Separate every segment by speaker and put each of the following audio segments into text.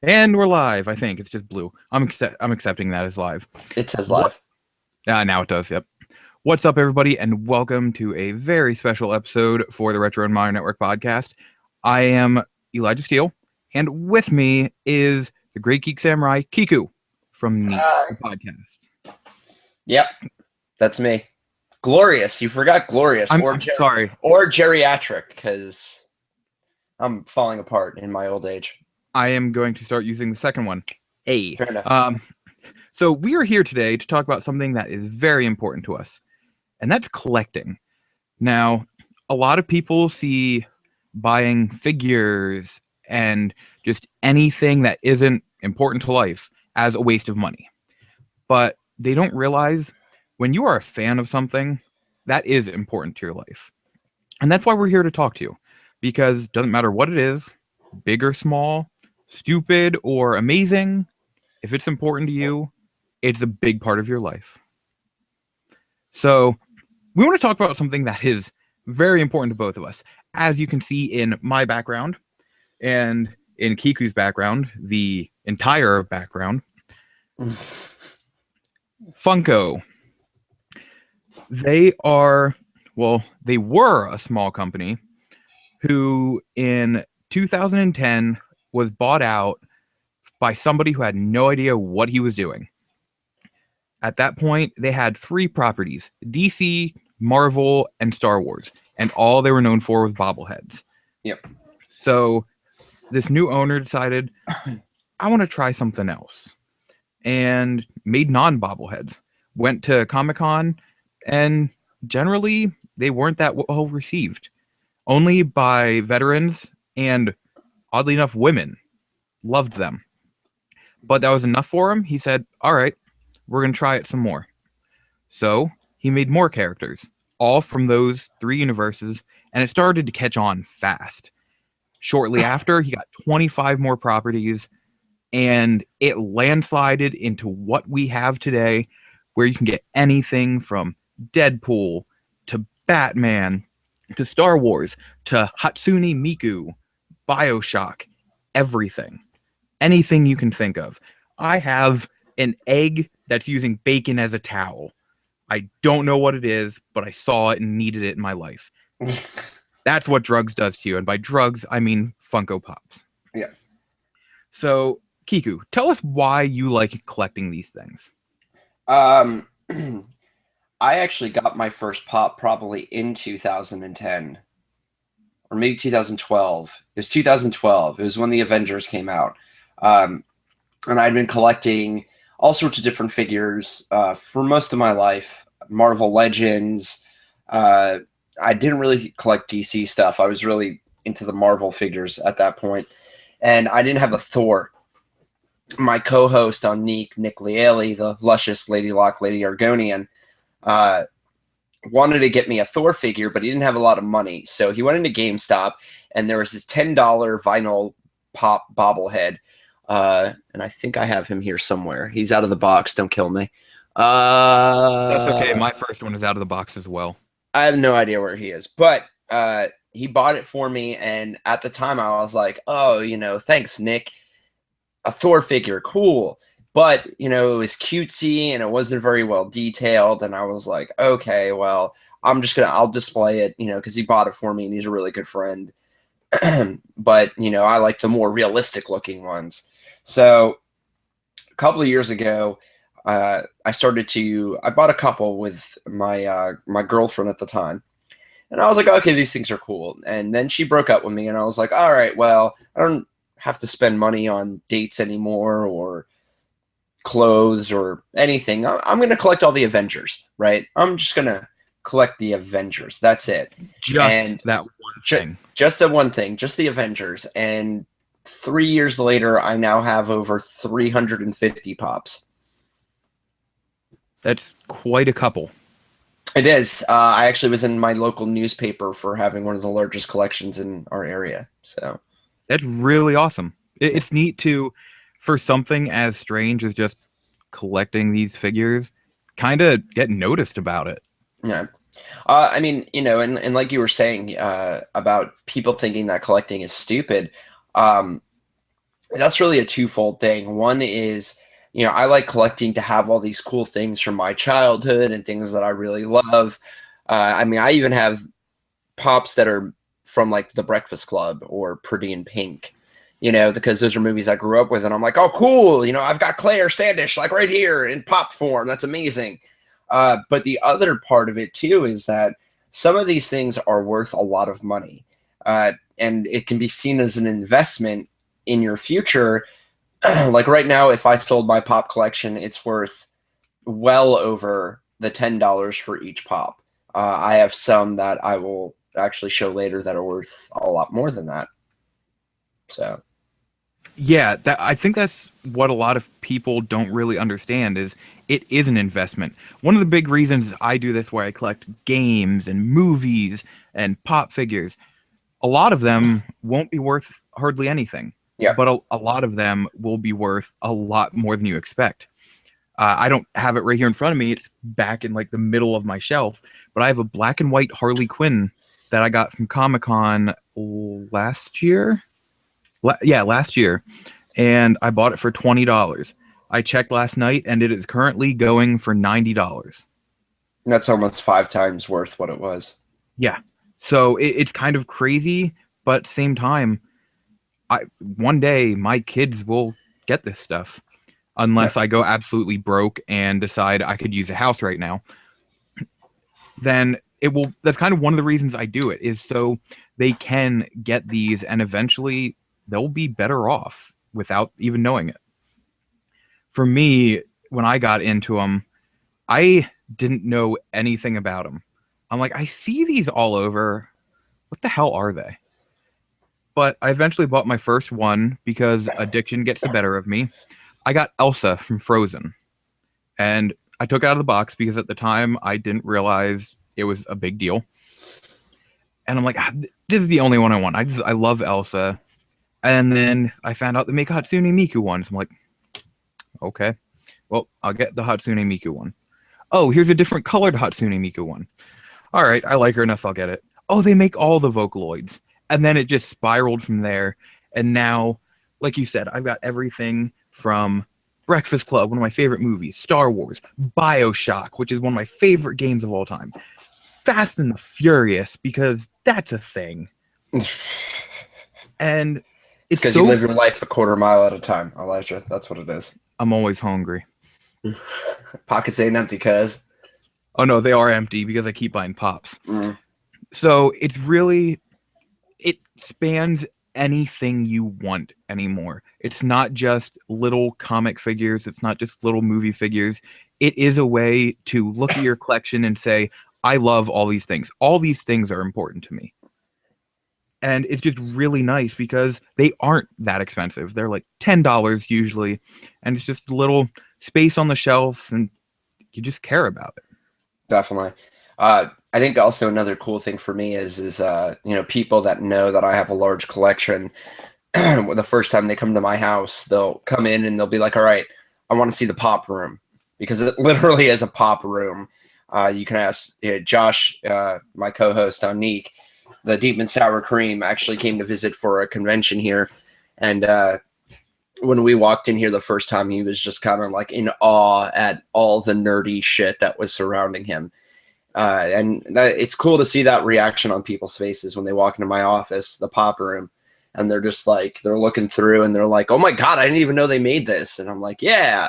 Speaker 1: And we're live, I think. It's just blue. I'm accepting that as live.
Speaker 2: It says
Speaker 1: What?
Speaker 2: live.
Speaker 1: Now it does, yep. What's up, everybody, and welcome to a very special episode for the Retro and Modern Network podcast. I am Elijah Steele, and with me is the Great Geek Samurai, Kiku, from Neat, the podcast.
Speaker 2: Yep, that's me. Glorious. You forgot Glorious.
Speaker 1: I'm sorry.
Speaker 2: Or Geriatric, because I'm falling apart in my old age.
Speaker 1: I am going to start using the second one. A.
Speaker 2: Fair enough.
Speaker 1: So we are here today to talk about something that is very important to us, and that's collecting. Now, a lot of people see buying figures and just anything that isn't important to life as a waste of money. But they don't realize when you are a fan of something, that is important to your life. And that's why we're here to talk to you, because it doesn't matter what it is, big or small, stupid or amazing, if it's important to you, it's a big part of your life. So we want to talk about something that is very important to both of us. As you can see in my background and in Kiku's background, the entire background, Funko. They were a small company who in 2010 was bought out by somebody who had no idea what he was doing. At that point, they had 3 properties: DC, Marvel, and Star Wars, and all they were known for was bobbleheads.
Speaker 2: Yep.
Speaker 1: So this new owner decided, I want to try something else, and made non-bobbleheads. Went to Comic-Con, and generally, they weren't that well received. Only by veterans and, oddly enough, women loved them. But that was enough for him. He said, all right, we're going to try it some more. So he made more characters, all from those 3 universes, and it started to catch on fast. Shortly after, he got 25 more properties, and it landslided into what we have today, where you can get anything from Deadpool to Batman to Star Wars to Hatsune Miku, BioShock, everything. Anything you can think of. I have an egg that's using bacon as a towel. I don't know what it is, but I saw it and needed it in my life. That's what drugs does to you. And by drugs, I mean Funko Pops.
Speaker 2: Yeah.
Speaker 1: So, Kiku, tell us why you like collecting these things.
Speaker 2: I actually got my first pop probably in 2010. Or maybe 2012. It was 2012. It was when the Avengers came out. And I'd been collecting all sorts of different figures for most of my life. Marvel Legends. I didn't really collect DC stuff. I was really into the Marvel figures at that point. And I didn't have a Thor. My co-host on Nick Lealy, the luscious Lady Locke, Lady Argonian, wanted to get me a Thor figure, but he didn't have a lot of money. So he went into GameStop, and there was this $10 vinyl pop bobblehead. And I think I have him here somewhere. He's out of the box. Don't kill me.
Speaker 1: That's okay. My first one is out of the box as well.
Speaker 2: I have no idea where he is, but he bought it for me. And at the time I was like, oh, thanks, Nick. A Thor figure. Cool. But, it was cutesy and it wasn't very well detailed. And I was like, okay, well, I'll display it, because he bought it for me and he's a really good friend. But, I like the more realistic looking ones. So a couple of years ago, I bought a couple with my girlfriend at the time. And I was like, okay, these things are cool. And then she broke up with me and I was like, all right, well, I don't have to spend money on dates anymore or clothes or anything. I'm going to collect all the Avengers, right? I'm just going to collect the Avengers. That's it.
Speaker 1: Just that one thing.
Speaker 2: Just the one thing. Just the Avengers. And 3 years later, I now have over 350 pops.
Speaker 1: That's quite a couple.
Speaker 2: It is. I actually was in my local newspaper for having one of the largest collections in our area. So
Speaker 1: that's really awesome. It's neat to, for something as strange as just collecting these figures, kind of get noticed about it.
Speaker 2: Yeah. I mean, and like you were saying about people thinking that collecting is stupid. That's really a twofold thing. One is, I like collecting to have all these cool things from my childhood and things that I really love. I mean, I even have pops that are from like The Breakfast Club or Pretty in Pink, because those are movies I grew up with, and I'm like, oh, cool. I've got Claire Standish like right here in pop form. That's amazing. But the other part of it too is that some of these things are worth a lot of money, and it can be seen as an investment in your future. Like right now, if I sold my pop collection, it's worth well over the $10 for each pop. I have some that I will actually show later that are worth a lot more than that. So
Speaker 1: Yeah, I think that's what a lot of people don't really understand is it is an investment. One of the big reasons I do this where I collect games and movies and pop figures, a lot of them won't be worth hardly anything,
Speaker 2: yeah,
Speaker 1: but a lot of them will be worth a lot more than you expect. I don't have it right here in front of me. It's back in like the middle of my shelf, but I have a black and white Harley Quinn that I got from Comic-Con last year. Last year, and I bought it for $20. I checked last night, and it is currently going for $90.
Speaker 2: that's almost 5 times worth what it was.
Speaker 1: Yeah, so it's kind of crazy, but same time, one day my kids will get this stuff,
Speaker 2: Yeah,
Speaker 1: unless I go absolutely broke and decide I could use a house right now. Then it will. That's kind of one of the reasons I do it, is so they can get these, and eventually they'll be better off without even knowing it. For me, when I got into them, I didn't know anything about them. I'm like, I see these all over. What the hell are they? But I eventually bought my first one because addiction gets the better of me. I got Elsa from Frozen, and I took it out of the box because at the time I didn't realize it was a big deal. And I'm like, this is the only one I want. I love Elsa. And then I found out they make Hatsune Miku ones. I'm like, okay, well, I'll get the Hatsune Miku one. Oh, here's a different colored Hatsune Miku one. All right, I like her enough, I'll get it. Oh, they make all the Vocaloids. And then it just spiraled from there. And now, like you said, I've got everything from Breakfast Club, one of my favorite movies, Star Wars, BioShock, which is one of my favorite games of all time, Fast and the Furious, because that's a thing. And
Speaker 2: it's
Speaker 1: it's
Speaker 2: because you live your life a quarter mile at a time, Elijah. That's what it is.
Speaker 1: I'm always hungry.
Speaker 2: Pockets ain't empty, cuz.
Speaker 1: Oh no, they are empty because I keep buying pops. So it spans anything you want anymore. It's not just little comic figures. It's not just little movie figures. It is a way to look at your collection and say, I love all these things. All these things are important to me. And it's just really nice because they aren't that expensive. They're like $10 usually. And it's just a little space on the shelf and you just care about it.
Speaker 2: Definitely. I think also another cool thing for me is people that know that I have a large collection. The first time they come to my house, they'll come in and they'll be like, all right, I want to see the pop room, because it literally is a pop room. You can ask Josh, my co-host on Neek. The Deep and Sour Cream actually came to visit for a convention here. And when we walked in here the first time, he was just kind of like in awe at all the nerdy shit that was surrounding him. It's cool to see that reaction on people's faces when they walk into my office, the pop room, and they're just like, they're looking through and they're like, oh my God, I didn't even know they made this. And I'm like, yeah,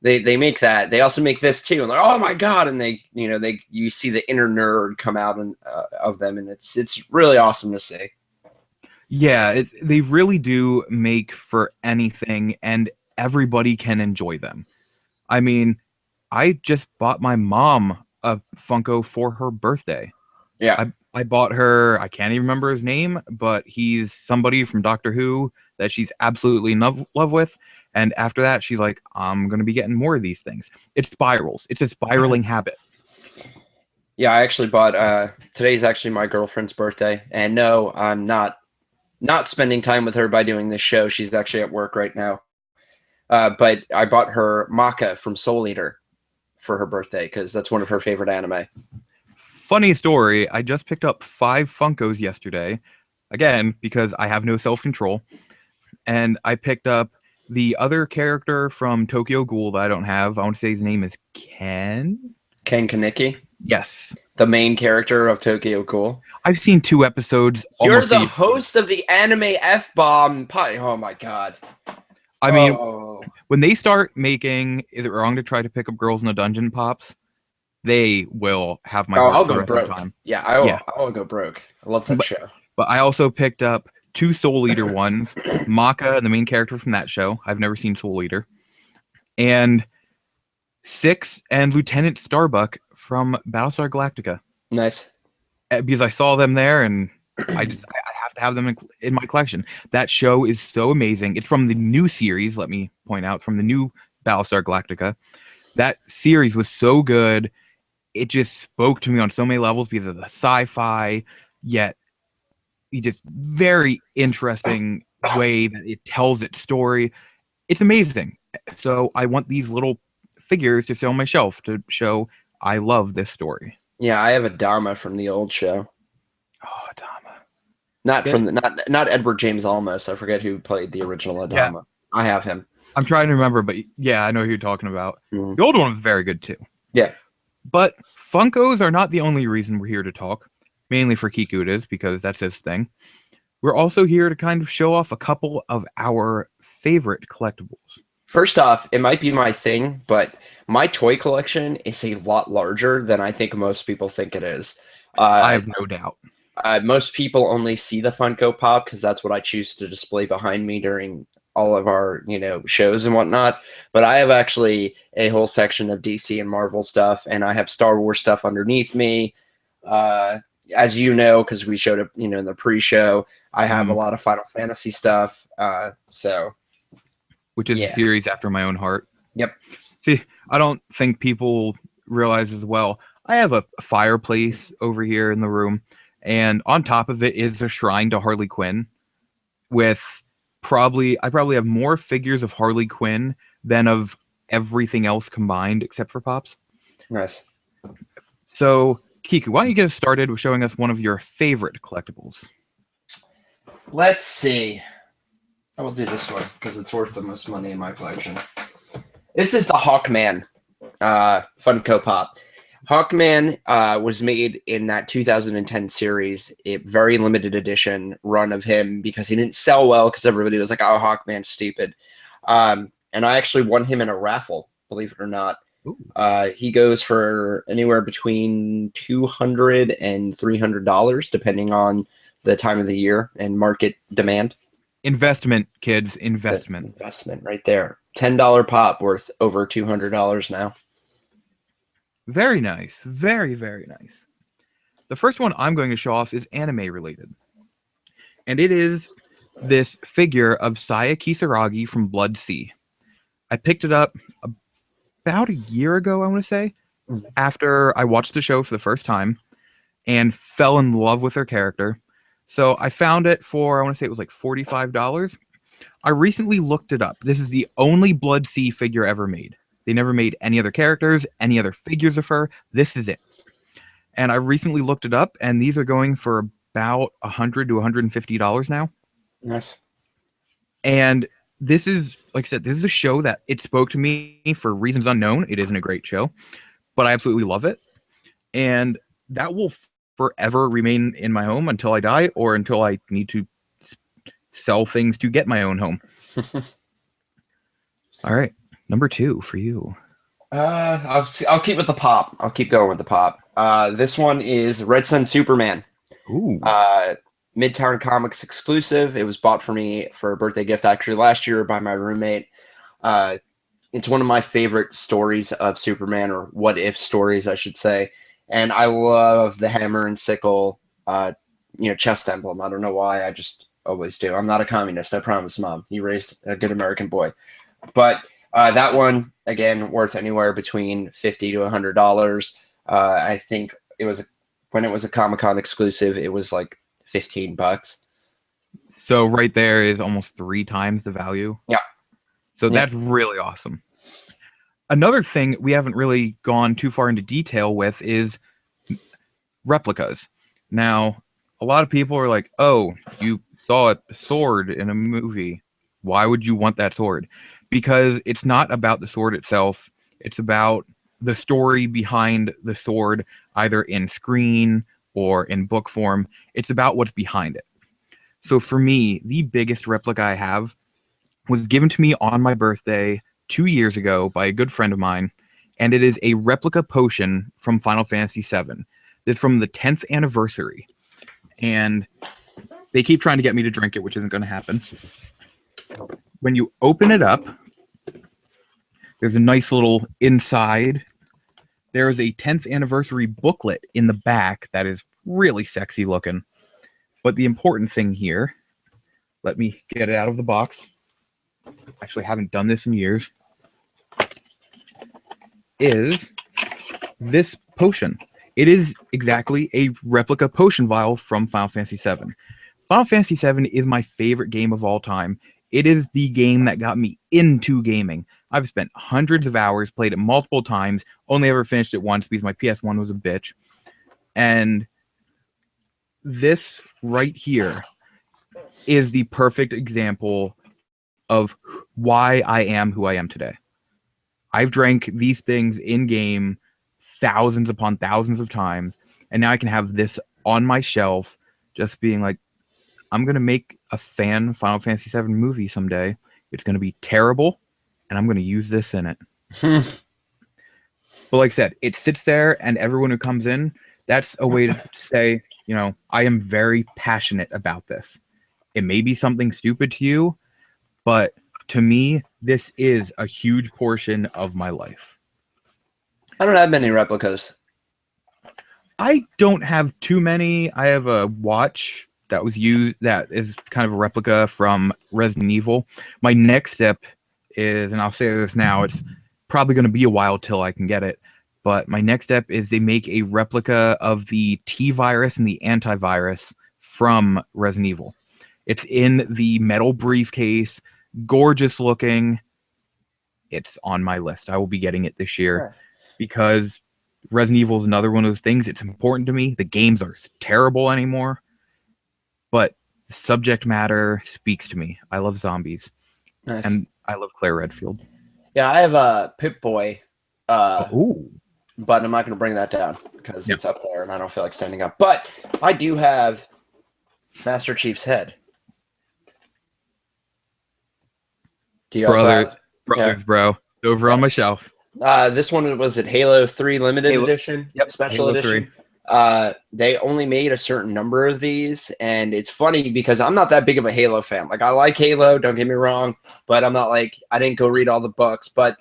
Speaker 2: they make that. They also make this too. And like, oh my God. And you see the inner nerd come out of them. And it's really awesome to see.
Speaker 1: Yeah, they really do make for anything, and everybody can enjoy them. I mean, I just bought my mom a Funko for her birthday.
Speaker 2: Yeah.
Speaker 1: I bought her, I can't even remember his name, but he's somebody from Doctor Who that she's absolutely in love with. And after that, she's like, I'm going to be getting more of these things. It spirals. It's a spiraling habit.
Speaker 2: Yeah, I actually bought, today's actually my girlfriend's birthday. And no, I'm not spending time with her by doing this show. She's actually at work right now. But I bought her Maka from Soul Eater for her birthday because that's one of her favorite anime.
Speaker 1: Funny story, I just picked up 5 Funkos yesterday, again, because I have no self-control. and I picked up the other character from Tokyo Ghoul that I don't have. I want to say his name is Ken.
Speaker 2: Ken Kaneki,
Speaker 1: Yes.
Speaker 2: the main character of Tokyo Ghoul.
Speaker 1: I've seen 2 episodes.
Speaker 2: You're the host of the anime F-bomb. Oh my god.
Speaker 1: I mean, when they start making "Is It Wrong to Try to Pick Up Girls in a Dungeon" pops, they will have my heart
Speaker 2: I'll
Speaker 1: for the
Speaker 2: go
Speaker 1: rest
Speaker 2: broke.
Speaker 1: of the time.
Speaker 2: Yeah, I will go broke. I love that show.
Speaker 1: But I also picked up 2 Soul Eater ones, Maka and the main character from that show. I've never seen Soul Eater. And 6 and Lieutenant Starbuck from Battlestar Galactica.
Speaker 2: Nice.
Speaker 1: Because I saw them there, and I have to have them in my collection. That show is so amazing. It's from the new series, let me point out, from the new Battlestar Galactica. That series was so good. It just spoke to me on so many levels because of the sci-fi, yet just very interesting way that it tells its story. It's amazing. So I want these little figures to sit on my shelf to show I love this story.
Speaker 2: Yeah, I have a Dharma from the old show.
Speaker 1: Oh, Dharma.
Speaker 2: Not Edward James Olmos. I forget who played the original Adama. Yeah. I have him.
Speaker 1: I'm trying to remember, but yeah, I know who you're talking about. The old one was very good too.
Speaker 2: Yeah.
Speaker 1: But Funkos are not the only reason we're here to talk. Mainly for Kiku it is, because that's his thing. We're also here to kind of show off a couple of our favorite collectibles.
Speaker 2: First off, it might be my thing, but my toy collection is a lot larger than I think most people think it is.
Speaker 1: I have no doubt.
Speaker 2: Most people only see the Funko Pop because that's what I choose to display behind me during all of our, shows and whatnot. But I have actually a whole section of DC and Marvel stuff, and I have Star Wars stuff underneath me. As you know, because we showed up, in the pre-show, I have a lot of Final Fantasy stuff.
Speaker 1: Which is a series after my own heart.
Speaker 2: Yep.
Speaker 1: See, I don't think people realize as well. I have a fireplace over here in the room, and on top of it is a shrine to Harley Quinn with I probably have more figures of Harley Quinn than of everything else combined except for Pops.
Speaker 2: Nice.
Speaker 1: So, Kiku, why don't you get us started with showing us one of your favorite collectibles?
Speaker 2: Let's see. I will do this one because it's worth the most money in my collection. This is the Hawkman Funko Pop. Hawkman was made in that 2010 series, a very limited edition run of him because he didn't sell well because everybody was like, oh, Hawkman's stupid. And I actually won him in a raffle, believe it or not. He goes for anywhere between $200 and $300, depending on the time of the year and market demand.
Speaker 1: Investment, kids, investment.
Speaker 2: Investment right there. $10 pop worth over $200 now.
Speaker 1: Very nice. Very, very nice. The first one I'm going to show off is anime related. And it is this figure of Saya Kisaragi from Blood Sea. I picked it up about a year ago, I want to say, after I watched the show for the first time and fell in love with her character. So I found it for, I want to say it was like $45. I recently looked it up. This is the only Blood Sea figure ever made. They never made any other characters, any other figures of her. This is it. And I recently looked it up, and these are going for about $100 to $150 now.
Speaker 2: Nice.
Speaker 1: And this is, like I said, this is a show that it spoke to me for reasons unknown. It isn't a great show, but I absolutely love it. And that will forever remain in my home until I die or until I need to sell things to get my own home. All right. Number 2 for you.
Speaker 2: I'll keep with the pop. I'll keep going with the pop. This one is Red Sun Superman.
Speaker 1: Ooh.
Speaker 2: Midtown Comics exclusive. It was bought for me for a birthday gift actually last year by my roommate. It's one of my favorite stories of Superman, or what if stories, I should say. And I love the hammer and sickle, chest emblem. I don't know why. I just always do. I'm not a communist. I promise, Mom. You raised a good American boy. But that one, again, worth anywhere between $50 to $100. I think when it was a Comic-Con exclusive, it was like $15.
Speaker 1: So right there is almost 3 times the value.
Speaker 2: Yeah.
Speaker 1: So that's really awesome. Another thing we haven't really gone too far into detail with is replicas. Now, a lot of people are like, oh, you saw a sword in a movie. Why would you want that sword? Because it's not about the sword itself. It's about the story behind the sword, either in screen or in book form. It's about what's behind it. So for me, the biggest replica I have was given to me on my birthday 2 years ago by a good friend of mine, and it is a replica potion from Final Fantasy VII. It's from the 10th anniversary, and they keep trying to get me to drink it, which isn't going to happen. When you open it up, there's a nice little inside. There is a 10th anniversary booklet in the back that is really sexy looking. But the important thing here, let me get it out of the box. Actually, I haven't done this in years. Is this potion. It is exactly a replica potion vial from Final Fantasy VII. Final Fantasy VII is my favorite game of all time. It is the game that got me into gaming. I've spent hundreds of hours, played it multiple times, only ever finished it once because my PS1 was a bitch. And this right here is the perfect example of why I am who I am today. I've drank these things in game thousands upon thousands of times, and now I can have this on my shelf just being like, I'm going to make a fan Final Fantasy VII movie someday. It's going to be terrible, and I'm going to use this in it. But like I said, it sits there, and everyone who comes in, that's a way to say, you know, I am very passionate about this. It may be something stupid to you, but to me, this is a huge portion of my life.
Speaker 2: I don't have many replicas.
Speaker 1: I don't have too many. I have a watch that was used that is kind of a replica from Resident Evil. My next step is, and I'll say this now, it's probably going to be a while till I can get it, but my next step is they make a replica of the T-virus and the antivirus from Resident Evil. It's in the metal briefcase, gorgeous looking. It's on my list. I will be getting it this year.
Speaker 2: Nice.
Speaker 1: Because Resident Evil is another one of those things. It's important to me. The games are terrible anymore, but the subject matter speaks to me. I love zombies.
Speaker 2: Nice.
Speaker 1: And I love Claire Redfield.
Speaker 2: Yeah, I have a Pip-Boy,
Speaker 1: Ooh.
Speaker 2: but I'm not going to bring that down because it's up there and I don't feel like standing up. But I do have Master Chief's head. Do you also have?
Speaker 1: Brothers, bro. Over on my shelf.
Speaker 2: This one was at Halo 3 limited edition.
Speaker 1: Yep,
Speaker 2: Special
Speaker 1: Halo
Speaker 2: edition. 3. They only made a certain number of these, and it's funny because I'm not that big of a Halo fan. Like, I like Halo, don't get me wrong, but I'm not like, I didn't go read all the books, but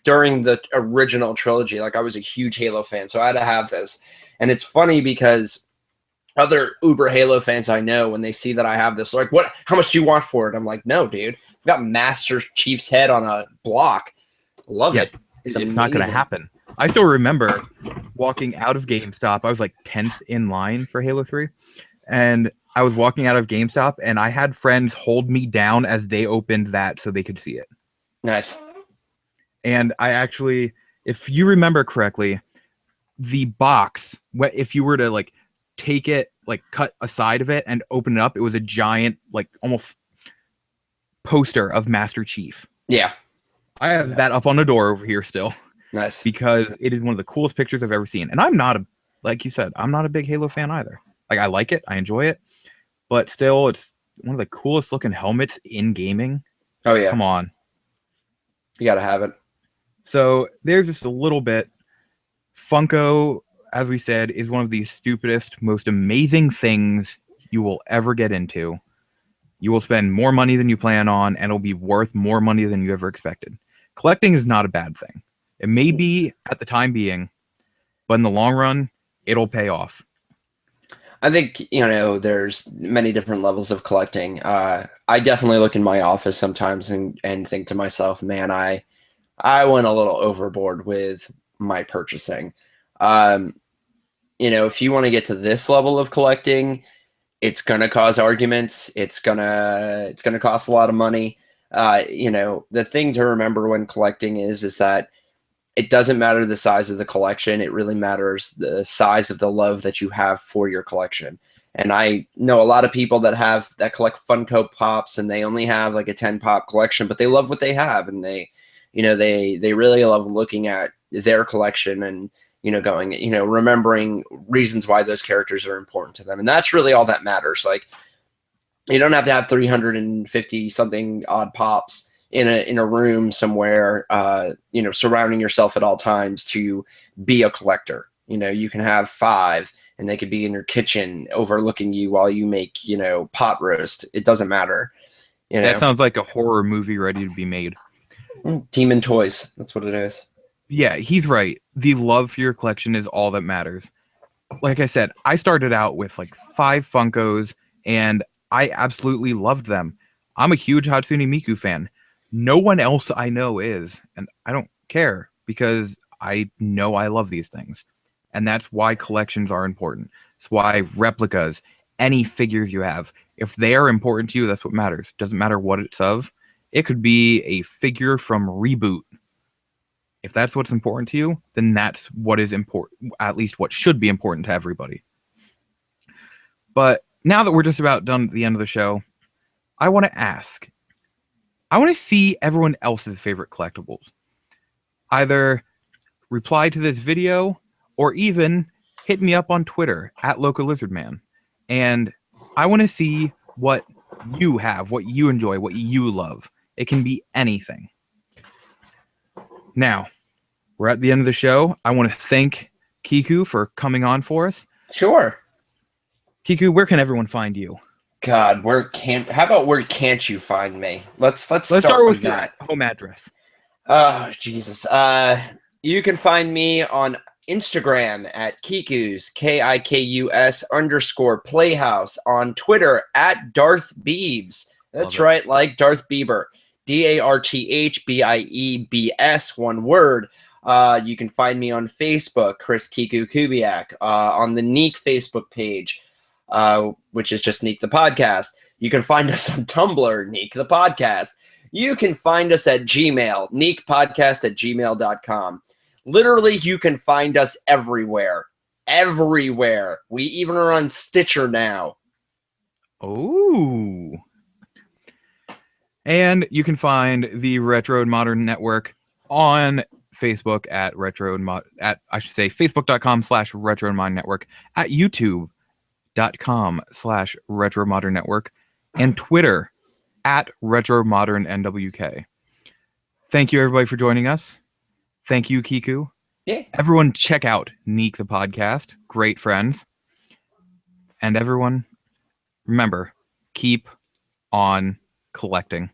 Speaker 2: during the original trilogy, like, I was a huge Halo fan, so I had to have this. And it's funny because other uber Halo fans I know, when they see that I have this, they're like, what, how much do you want for it? I'm like, no, dude, I've got Master Chief's head on a block. Love it.
Speaker 1: It's not going to happen. I still remember walking out of GameStop. I was like 10th in line for Halo 3. And I was walking out of GameStop, and I had friends hold me down as they opened that so they could see it.
Speaker 2: Nice.
Speaker 1: And I actually, if you remember correctly, the box, if you were to like take it, like cut a side of it and open it up, it was a giant, like almost poster of Master Chief.
Speaker 2: Yeah.
Speaker 1: I have that up on the door over here still.
Speaker 2: Nice.
Speaker 1: Because it is one of the coolest pictures I've ever seen. And I'm not like you said, I'm not a big Halo fan either. Like, I like it, I enjoy it, but still, it's one of the coolest looking helmets in gaming.
Speaker 2: Oh yeah.
Speaker 1: Come on.
Speaker 2: You gotta have it.
Speaker 1: So there's just a little bit. Funko, as we said, is one of the stupidest, most amazing things you will ever get into. You will spend more money than you plan on, and it'll be worth more money than you ever expected. Collecting is not a bad thing. It may be at the time being, but in the long run, it'll pay off.
Speaker 2: I think, there's many different levels of collecting. I definitely look in my office sometimes and think to myself, man, I went a little overboard with my purchasing. If you want to get to this level of collecting, it's going to cause arguments. It's going to cost a lot of money. The thing to remember when collecting is that it doesn't matter the size of the collection. It really matters the size of the love that you have for your collection. And I know a lot of people that collect Funko Pops, and they only have like a 10 pop collection, but they love what they have, and they really love looking at their collection and going, remembering reasons why those characters are important to them. And that's really all that matters. Like, you don't have to have 350 something odd pops in a room somewhere, surrounding yourself at all times to be a collector. You can have 5, and they could be in your kitchen overlooking you while you make, pot roast. It doesn't matter.
Speaker 1: That sounds like a horror movie ready to be made.
Speaker 2: Demon Toys. That's what it is.
Speaker 1: Yeah, he's right. The love for your collection is all that matters. Like I said, I started out with like 5 Funkos, and I absolutely loved them. I'm a huge Hatsune Miku fan. No one else I know is, and I don't care because I know I love these things. And that's why collections are important. It's why replicas, any figures you have, if they are important to you, that's what matters. Doesn't matter what it's of. It could be a figure from Reboot. If that's what's important to you, then that's what is important, at least what should be important to everybody. But now that we're just about done at the end of the show, I want to see everyone else's favorite collectibles. Either reply to this video or even hit me up on Twitter at LocalLizardMan. And I want to see what you have, what you enjoy, what you love. It can be anything. Now, we're at the end of the show. I want to thank Kiku for coming on for us.
Speaker 2: Sure.
Speaker 1: Kiku, where can everyone find you?
Speaker 2: God, where can't you find me? Let's start with that.
Speaker 1: Your home address.
Speaker 2: Oh, Jesus. You can find me on Instagram at Kiku's, KIKUS_Playhouse, on Twitter at Darth Beebs. That's right, like Darth Bieber. DARTHBIEBS, one word. You can find me on Facebook, Chris Kiku Kubiak, on the Neek Facebook page, which is just Neek the Podcast. You can find us on Tumblr, Neek the Podcast. You can find us at Gmail, neekpodcast@gmail.com. Literally, you can find us everywhere. Everywhere. We even are on Stitcher now.
Speaker 1: Oh. And you can find the Retro and Modern Network on Facebook at facebook.com/Retro and Modern Network, at youtube.com/Retro Modern Network, and Twitter at Retro Modern NWK. Thank you, everybody, for joining us. Thank you, Kiku.
Speaker 2: Yeah.
Speaker 1: Everyone, check out Neek the Podcast. Great friends. And everyone, remember, keep on collecting.